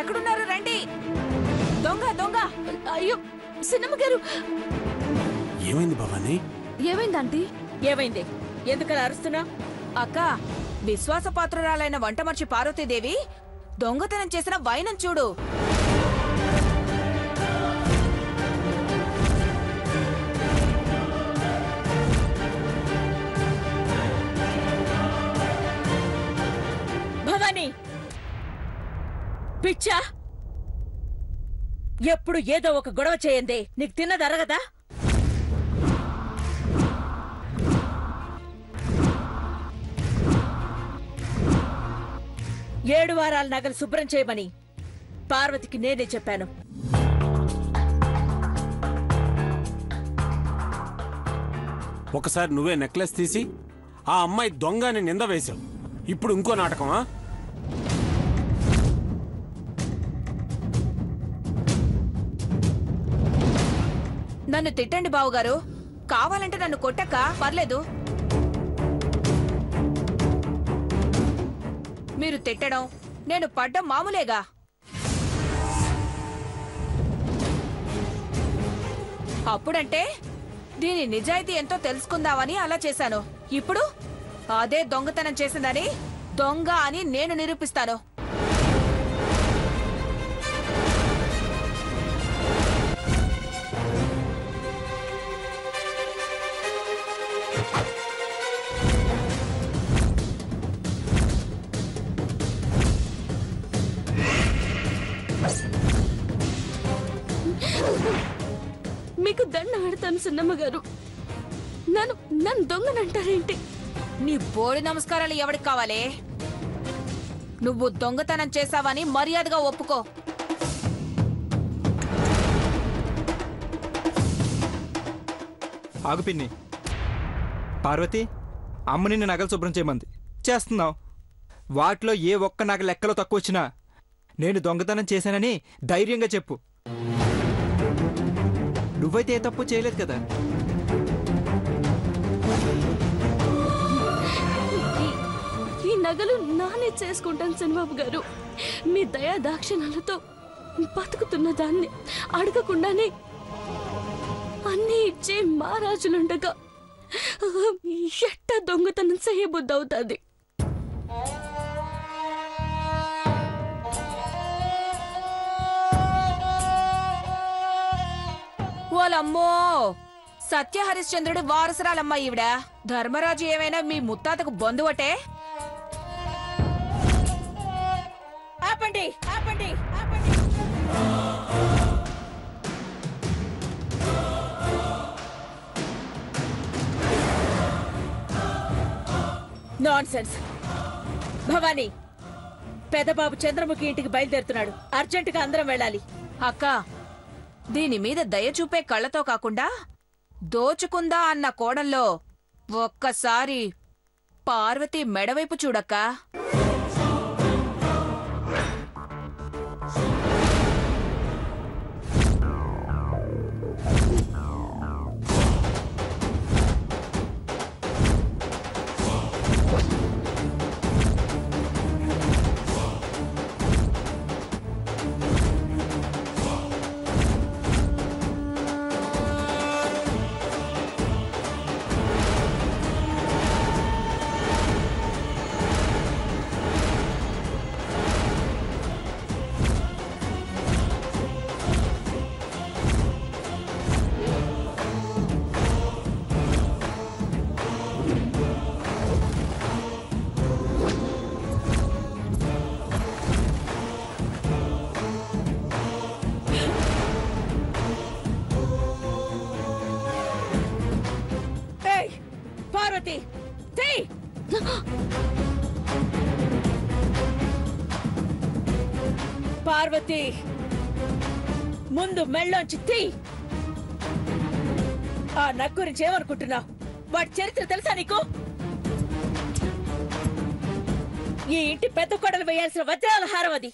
ఎక్కడున్నారు? రండి. దొంగ దొంగ! అయ్యో సిన్నమ్మ గారు! ఏమైంది భవాని? ఏమైంది ఆంటీ? ఏమైంది? ఎందుకలా అరుస్తున్నా? అక్క, విశ్వాసపాత్రురాలైన వంటమర్చి పార్వతీదేవి దొంగతనం చేసిన వైనం చూడు. భవాని, పిచ్చా! ఎప్పుడు ఏదో ఒక గొడవ చేయండి, నీకు తిన్నది అరగదా? 7 వారాల నగలు శుభ్రం చేయమని పార్వతికి నేనే చెప్పాను. ఒకసారి నువ్వే నెక్లెస్ తీసి ఆ అమ్మాయి దొంగ అని నింద వేశావు. ఇప్పుడు ఇంకో నాటకమా? నన్ను తిట్టండి బావుగారు, కావాలంటే నన్ను కొట్టక పర్లేదు. మీరు తిట్టడం నేను పడ్డం మామూలేగా. అప్పుడంటే దీని నిజాయితీ ఎంతో తెలుసుకుందామని అలా చేశాను. ఇప్పుడు అదే దొంగతనం చేసిందని దొంగ అని నేను నిరూపిస్తాను. మీకు దండ పెడతాను సిన్నమ్మ గారు. నన్ను దొంగనంటారేంటి? నీ బోడి నమస్కారాలు ఎవరికి కావాలే? నువ్వు దొంగతనం చేశావని మర్యాదగా ఒప్పుకో. ఆగు పిన్ని. పార్వతి, అమ్మ నిన్ను నగలు శుభ్రం చేయమంది, చేస్తున్నావు. వాటిలో ఏ ఒక్క నగ లెక్కలో తక్కువ వచ్చినా నేను దొంగతనం చేశానని ధైర్యంగా చెప్పు. నువ్వైతే ఏ తప్పు చేయలేదు కదా. ఈ నగలు నానే చేసుకుంటాను సినిబాబు గారు. మీ దయా దాక్షిణాలతో బతుకుతున్న దాన్ని అడగకుండానే అన్నీ ఇచ్చే మహారాజులుండగా ఎట్ట దొంగతనం చేయబుద్దవుతుంది? ఓలమ్మో, సత్యహరిశ్చంద్రుడి వారసురాలమ్మ ఈవిడ. ధర్మరాజు ఏమైనా మీ ముత్తాతకు బంధువటే? ఆపండి ఆపండి ఆపండి! నాన్సెన్స్. భవానీ, పెదబాబు చంద్రముఖి ఇంటికి బయలుదేరుతున్నాడు. అర్జెంటుగా అందరం వెళ్ళాలి. అక్క, దీని మీద దయ చూపే కళ్ళతో కాకుండా దోచుకుందా అన్న కోణంలో ఒక్కసారి పార్వతి మెడవైపు చూడక్కా. పార్వతి, పార్వతి, ముందు మెళ్ళోంచి తీ. ఆ నగ్ గురించి ఏమనుకుంటున్నావు? వాటి చరిత్ర తెలుసా నీకు? ఈ ఇంటి పెద్ద కొడలు వేయాల్సిన వజ్రాల హారం అది.